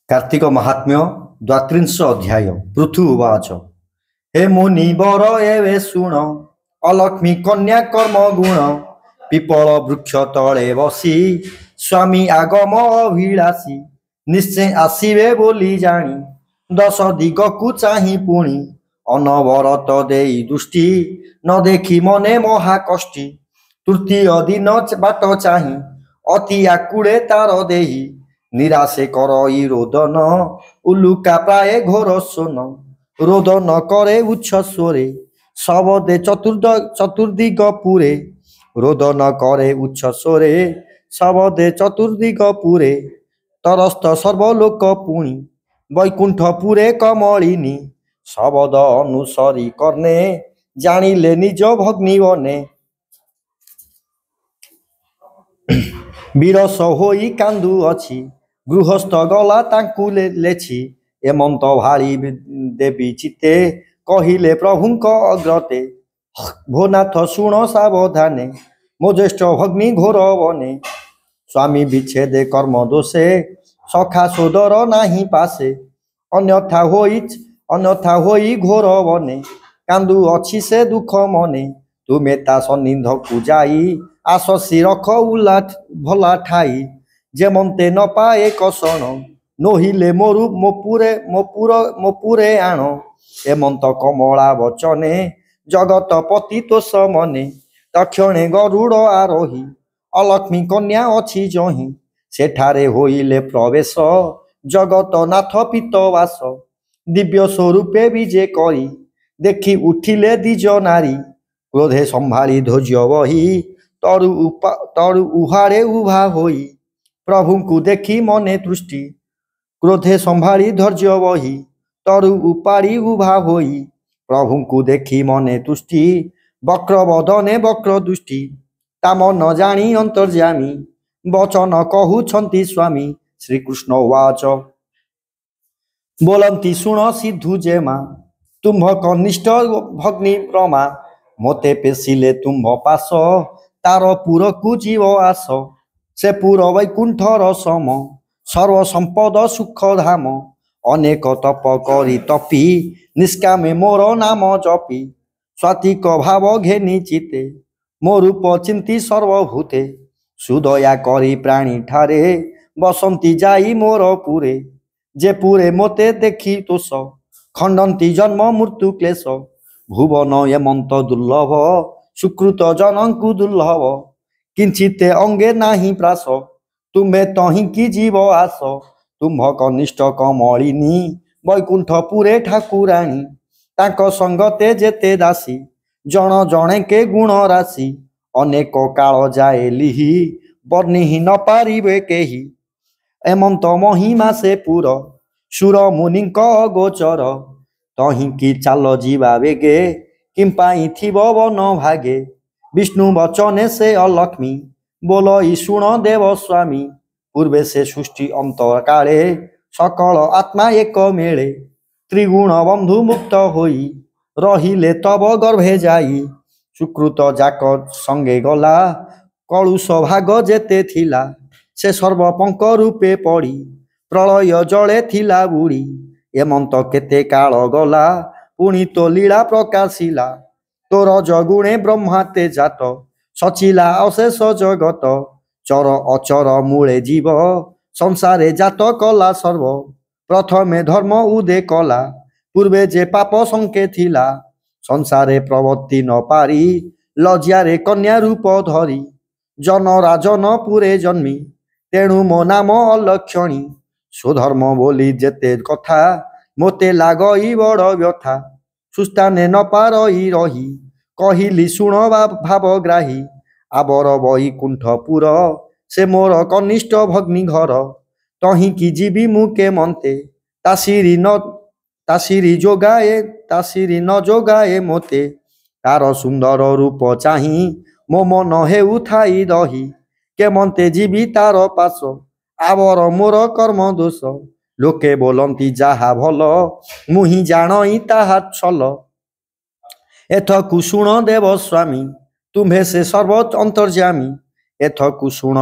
कार्तिक महात्म्य द्वात्रिंश अध्याय पृथु उवाच हे मुनिवर एवे शुण अलक्ष्मी कन्या कर्म गुण पिपल वृक्ष तले बसी स्वामी आगम अभिलाषी निश्चय आसीबे बोली जानी दश दिग को चाही पुणी अनवरत देई दृष्टि न देखी मने महाकष्टी तृतीय दिन बाट चाही अति आकुड़े तार देही निराशे करई रोदन उल्लुका प्राय घोर सोन रोदन करे उच्च स्वरे शबदे चतुर्दिग पुरे रोदन करे उच्च स्वरे शबदे चतुर्दिग पुरे तरस्त सर्वलोक पुणी वैकुंठपुरे कमलिनी शबद अनुसरी कर्णे जानिले निज भग्नि बने विरस होई कांदु अछि गृहस्थ गला तांकु लेछि एमंत भारी देवी चित्ते कहिले प्रभुंक अग्रते भोनाथ शुण सावधाने मो ज्येष्ठ भग्नि घोर बने स्वामी विच्छेदे कर्म दोषे सखा सोदर नाही पासे अन्यथा होई घोर बने कांदु अछि से दुख मने तुमे ता सन्निध को जाई आशसी रख उला भला ठाई जेमंते न पाए कसण नोहिले मोरु मोपुरे आण एमंत कमला वचने जगत पति तोष मने तक्षणे गरुड़ आरोही अलक्ष्मी कन्या अछि जही सेठारे होइले प्रवेश जगत नाथ पीतवास दिव्य स्वरूपे विजे करी देखी उठिले द्विज नारी क्रोधे संभाली ध्वज बही तरु उहारे उभा होई प्रभु को देखी मने तुष्टि क्रोधे संभाली धैर्य बही तरु उपाड़ी उभा होई प्रभु को देखी मने तुष्टि वक्र बदने वक्र दृष्टि ताम न जानी अंतर्जामी वचन कहूछंती स्वामी श्रीकृष्ण उवाच बोलंती शुण सिद्धु जेमा तुम्भ कनिष्ठ भग्नि रमा मोते पेशिले तुम्भ पास तार पुर को जीव आस से पुर वैकुंठर सम सर्व संपद सुख धाम अनेक तप करी तपी निष्कामे मोर नाम जपी स्वातिक भाव घेनी चिते मो रूप चिंती सर्वभूते सुदया करी प्राणी ठारे बसंती जाई मोर पुरे जे पुरे मोते देखी तोष खंडंती जन्म मृत्यु क्लेश भुवन एमंत दुर्लभ सुकृत जनंकु दुर्लभ किंचिते अंगे नाही प्रास तुम्हे तही की जीव आस तुम्भ कनिष्ठ कमलिनी वैकुंठपुरे ठाकुराणी तांक संगते जेते दासी जन जणे के गुण राशि अनेक काल जाए लिहि वर्णिहि न पारिबे केही एमंत महिमा से पुर सुर मुनिंक गोचर तही की चाल जीवा बेगे किंपाई थिब वन भागे विष्णु वचने से अलक्ष्मी बोलो ईशुण देव स्वामी पूर्वे से सृष्टि अंतर काले सकल आत्मा एक मेले त्रिगुण बंधु मुक्त होई रहिले तब गर्भे जाई सुकृत जाक संगे गला कलुष भाग जेते थिला से सर्वपंक रूपे पड़ी प्रलय जले थिला बुड़ी एमंत केते काल गला पुणी तो लीला प्रकाशिला तोर जगुणे ब्रह्माते जात सचिला अशेष जगत चर अचर मूले जीव संसारे जात कला सर्व प्रथमे धर्म उदे कला पूर्वे जे पाप संके थिला संसारे प्रवृत्ति न पारी लज्जारे कन्या रूप धरी जन राजन पुरे जन्मी तेणु मो नाम अलक्षणी सुधर्म बोली जेते कथा मोते लागई बड़ व्यथा सुस्ताने न पारई रही कहिली शुण भावग्राही आबर वैकुंठपुर से मोर कनिष्ठ भग्नि घर तही की जीवी मुके मनते तासिरी न जोगाए मोते तार सुंदर रूप चाही मो मन हेउ थाई दही के मनते जीवी तार पास आबर मोर कर्म दोष लोके बोलंती जाहा भल मुहि जानई ताहा छल एथकु शुण देव स्वामी तुम्हे से सर्व अंतर्जामी एथकु शुण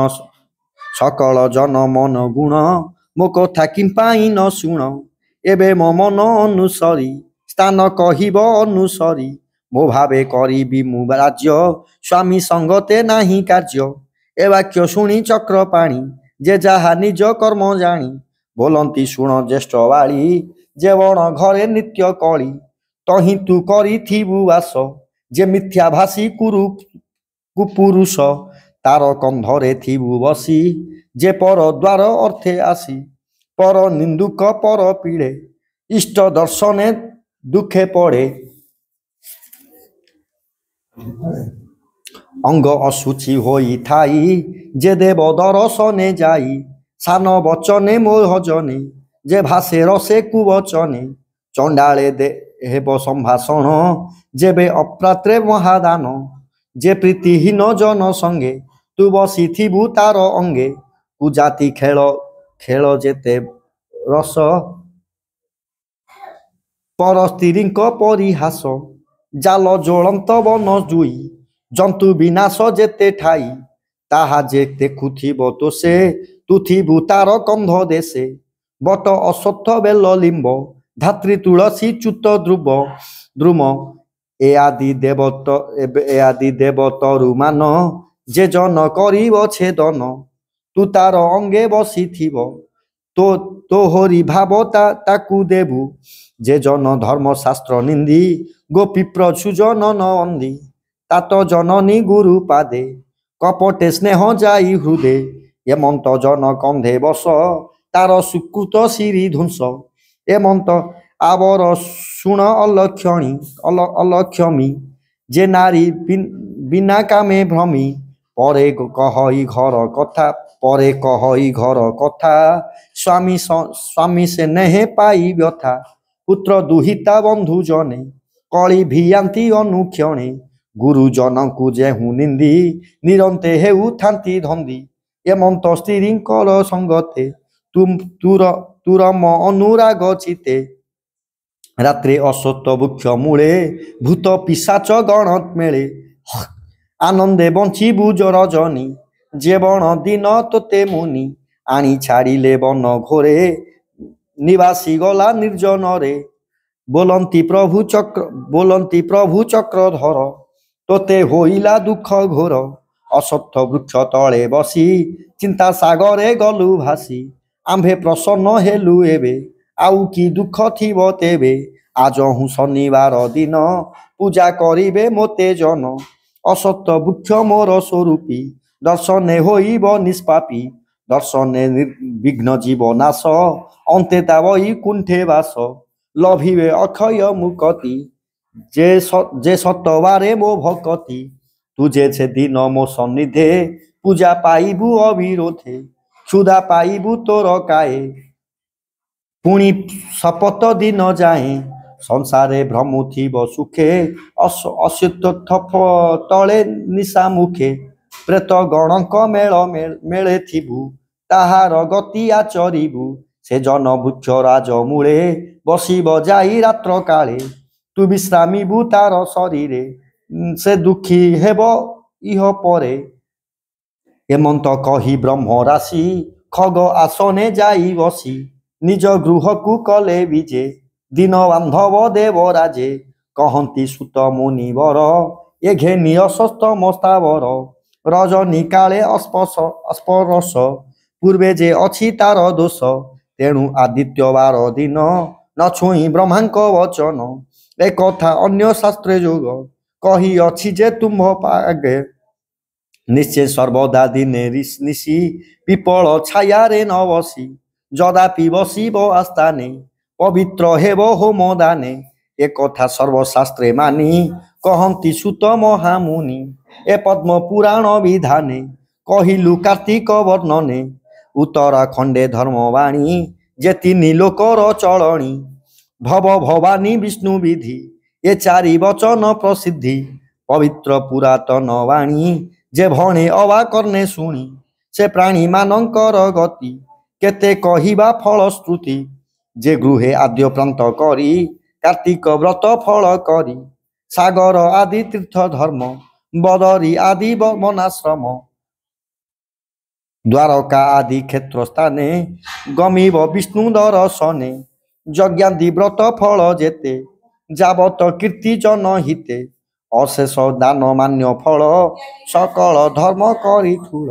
सकल जन मन गुण ମୋ କଥା କିମ୍ପାଇଁ ନ ଶୁଣ ଏବେ ମୋ ମନ ଅନୁସରି ସ୍ଥାନ କହିବ ଅନୁସରି ମୋ ଭାବେ କରିବି ମୁଁ ରାଜ୍ୟ ସ୍ୱାମୀ ସଙ୍ଗତେ ନାହିଁ କାର୍ଯ୍ୟ ଏ ବାକ୍ୟ ଶୁଣି ଚକ୍ର ପାଣି ଯେ ଯାହା ନିଜ କର୍ମ ଜାଣି ବୋଲନ୍ତି ଶୁଣ ଜ୍ୟେଷ୍ଠ ବାଳି ଯେ ବଣ ଘରେ ନିତ୍ୟ କଳି ତହିଁ ତୁ କରିଥିବୁ ବାସ ଯେ ମିଥ୍ୟା ଭାଷୀ କୁପୁରୁଷ ତାର କନ୍ଧରେ ଥିବୁ ବସି ଯେ ପର ଦ୍ୱାର ଅର୍ଥେ ଆସି পর নিন্দুক পর পীড়ে ইষ্ট দর্শনে দুঃখে পড়ে অঙ্গ অসুচি হই থাই যে দেব দর্শনে যাই সান বচনে মোহজনে যে ভাসে রসে কুবচনে চণ্ডালে হেব সম্ভাষণ যেবে অপ্রাত্রে মহাদান যে প্রীতিহীন জন সঙ্গে তু বসিথিবু তার অঙ্গে কুজাতি খেল খেল যেতে রস পর স্ত্রীঙ্ক পরিহাস জাল জ্বলন্ত বন জুই জন্তু বিনাশ যেতে ঠাই তাহা যে দেখুথিব তো সে তুথিবু তার কন্ধ দেশে বট অশ্বত্থ বেল লিম্ব ধাত্রী তুলসী চ্যুত দ্রুম এ আদি দেবতরু মান যে জন করিব ছেদন তু তার অঙ্গে বসিথিব তো হরি ভাব তাকু দেবু যে জন ধর্মশাস্ত্র নিন্দি গোপীপ্র সুজন নন্দী তাত জননী গুরু পাদে কপটে স্নেহ যাই হৃদে এমন্ত জন কন্ধে বস তার সুকৃত শিরি ধ্বংস এমন্ত আবর শুণ অলক্ষমী যে নারী বিনা কামে ভ্রমী পরে কহই ঘর কথা পরে কহই ঘর কথা স্বামী সে নেহে পাই ব্যথা পুত্র দুহিতা বন্ধু জনে কଳି ভিয়ান্তি অনুক্ষণে গুরুজনଙ୍କୁ ଯେହୁ ନିନ୍ଦି ନିରନ୍ତେ ହେଉଥାନ୍ତି ଧନ୍ଦି ଏମନ୍ତ ସ୍ତ୍ରୀଙ୍କର ସଙ୍ଗତେ ତୁରମ ଅନୁରାଗ ଚିତେ ରାତ୍ରେ ଅଶ୍ୱତ୍ଥ ବୃକ୍ଷ ମୂଳେ ଭୂତ ପିଶାଚ ଗଣ ମେଳେ ଆନନ୍ଦେ ବଞ୍ଚିବୁ ରଜନୀ ଯେ ବଣ ଦିନ ତୋତେ ମୁନି ଆଣି ଛାଡ଼ିଲେ ବନ ଘୋରେ ନିବାସୀ ଗଲା ନିର୍ଜନରେ ବୋଲନ୍ତି ପ୍ରଭୁ ଚକ୍ରଧର ତୋତେ ହୋଇଲା ଦୁଃଖ ଘୋର ଅଶ୍ୱତ୍ଥ ବୃକ୍ଷ ତଳେ ବସି ଚିନ୍ତା ସାଗରେ ଗଲୁ ଭାସି ଆମ୍ଭେ ପ୍ରସନ୍ନ ହେଲୁ ଏବେ ଆଉ କି ଦୁଃଖ ଥିବ ତେବେ ଆଜହୁଁ ଶନିବାର ଦିନ ପୂଜା କରିବେ ମୋତେ ଜନ ଅଶ୍ୱତ୍ଥ ବୃକ୍ଷ ମୋର ସ୍ୱରୂପୀ ଦର୍ଶନେ ହୋଇବ ନିଷ୍ପାପୀ ଦର୍ଶନେ ବିଘ୍ନ ଜୀବ ନାଶ ଅନ୍ତେ ତା ବହି କୁଣ୍ଠେ ବାସ লভিবে অক্ষয় মুকতি যে সতবারে মো ভকতি তুঝে সেদিন মো সন্নিধে পূজা পাইবু অবিরোধে ক্ষুধা পাইবু তোর কায়ে পুଣି শপথ দিন যাଏ ସଂସାରେ ଭ୍ରମୁଥିବ ସୁଖେ ଅଶ୍ୟୁତ୍ଥ ତଳେ ନିଶା ମୁଖେ ପ୍ରେତ ଗଣଙ୍କ ମେଳେ ଥିବୁ ତାହାର ଗତି ଆଚରିବୁ ସେ ଜନ ବୃକ୍ଷ ରାଜ ମୂଳେ ବସିବ ଯାଇ ରାତ୍ର କାଳେ ତୁ ବିଶ୍ରାମିବୁ ତାର ଶରୀରେ ସେ ଦୁଃଖୀ ହେବ ଇହ ପରେ ଏମନ୍ତ କହି ବ୍ରହ୍ମ ରାଶି ଖଗ ଆସନେ ଯାଇ ବସି ନିଜ ଗୃହକୁ କଲେ ବିଜେ ଦିନ ବାନ୍ଧବ ଦେବ ରାଜେ କହନ୍ତି ସୁତ ମୁନିବର ଏ ଘେନି ଅଶ୍ୱତ୍ଥ ମସ୍ତାବର ରଜନୀ କାଳେ ଅସ୍ପରସ ପୂର୍ବେ ଯେ ଅଛି ତାର ଦୋଷ ତେଣୁ ଆଦିତ୍ୟବାର ଦିନ ନ ଛୁଇଁ ବ୍ରହ୍ମାଙ୍କ ବଚନ ଏ କଥା ଅନ୍ୟ ଶାସ୍ତ୍ରେ ଯୋଗ କହି ଅଛି ଯେ ତୁମ୍ଭ ପାଗେ ନିଶ୍ଚେ ସର୍ବଦା ଦିନେ ନିଶି ପିପଳ ଛାୟାରେ ନ ବସି ଯଦାପି ବସିବ ଆସ୍ଥାନେ ପବିତ୍ର ହେବ ହୋମ ଦାନେ ଏ କଥା ସର୍ବଶାସ୍ତ୍ରେ ମାନି କହନ୍ତି ସୁତ ମହାମୁନି ଏ ପଦ୍ମ ପୁରାଣ ବିଧାନେ କହିଲୁ କାର୍ତ୍ତିକ ବର୍ଣ୍ଣନେ ଉତ୍ତରାଖଣ୍ଡେ ଧର୍ମବାଣୀ ଯେ ତିନି ଲୋକର ଚଳଣି ଭବ ଭବାନୀ ବିଷ୍ଣୁ ବିଧି ଏ ଚାରି ବଚନ ପ୍ରସିଦ୍ଧି ପବିତ୍ର ପୁରାତନ ବାଣୀ ଯେ ଭଣେ ଅବା କର୍ଣ୍ଣେ ଶୁଣି ସେ ପ୍ରାଣୀ ମାନଙ୍କର ଗତି କେତେ କହିବା ଫଳଶ୍ରୁତି ଯେ ଗୃହେ ଆଦ୍ୟ ପ୍ରାନ୍ତ କରି କାର୍ତ୍ତିକ ବ୍ରତ ଫଳ କରି ସାଗର ଆଦି ତୀର୍ଥ ଧର୍ମ ବଦରୀ ଆଦି ବନାଶ୍ରମ द्वारका आदि क्षेत्र स्थाने गमिब विष्णु दर्शने यज्ञादि व्रत फल जेते जावत कीर्ति जन हिते अशेष दान मान्य फल सकल धर्म करी ठूल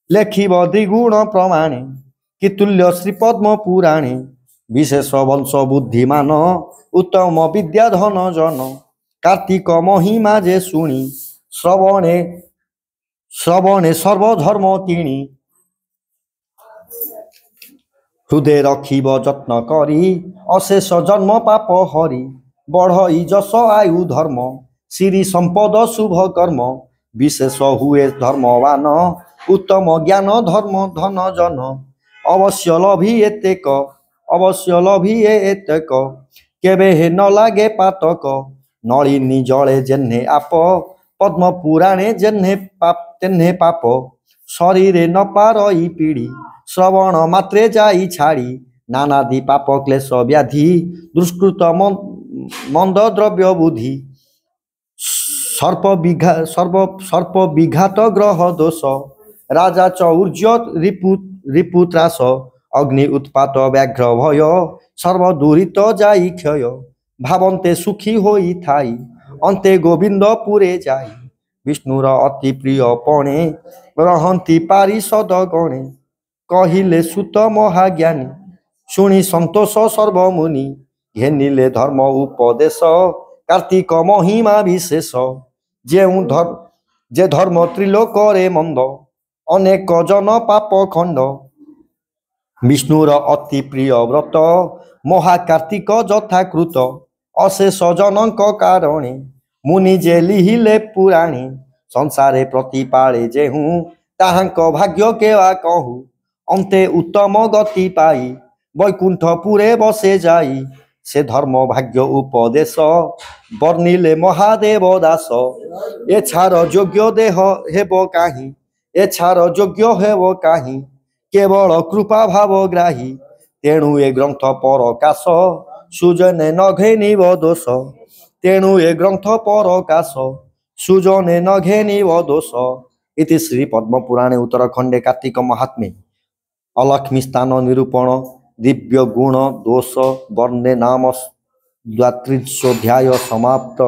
लेखिब द्विगुण प्रमाणे कि तुल्य श्री पद्म पुराणे विशेष वंश बुद्धिमान उत्तम विद्या धन जन कार्तिक महिमा जे शुणी श्रवणे श्रवणे सर्वधर्म तिणी हृदय रखिब जत्न करी अशेष जन्म पाप हरि बढ़ई जस आयु धर्म श्री संपद शुभ कर्म विशेष हुए धर्मवान उत्तम ज्ञान धर्म धन जन अवश्य लभी एतेक अवश्य लभी एतेक केबे हे न लागे पातक नलिनी जले जेन्हे आप पद्म पुराणे जेन्हे पाप शरीरे न पारई पीड़ी श्रवण मात्रे जाई छाड़ी नानादि पाप क्लेश व्याधि दुष्कृत मंद द्रव्य बुद्धि सर्प विघात ग्रह दोष राजा चौर्य रिपुत्रास अग्नि उत्पात व्याघ्र भय सर्वदूरित जाई क्षय भावन्ते सुखी होई थाई अन्ते गोविंद पुरे जाई विष्णुर अति प्रिय पणे रहंती पारिषद गणे कहिले सुत महाज्ञानी शुणी संतोष सर्वमुनि घेनिले धर्म उपदेश कार्तिक महिमा विशेष जे धर्म त्रिलोकरे मंद अनेक जन पाप खंड विष्णुर अति प्रिय व्रत महाकार्तिक यथाकृत अशेष जनक कारणे मुनि जे लिहिले पुराणे संसारे प्रतिपाळे जेहू ताहांक भाग्य केवा कहू अंते उत्तम गति पाई वैकुंठपुरे बसे जाई से धर्म भाग्य उपदेश वर्णिले महादेव दास एछार योग्य देह हेब काहि एछार योग्य हेब काहि केवल कृपा भाव ग्राही तेणु ए ग्रंथ परकाश सुजने नघेनिब दोष तेणु ए ग्रंथ परकाश सुजने नघेनिब दोष इति श्री पद्म पुराणे उत्तरखंडे कार्तिक महात्म्ये अलक्ष्मी स्थान निरूपण दिव्य गुण दोष वर्णे नाम द्वात्रिंशोऽध्याय समाप्त।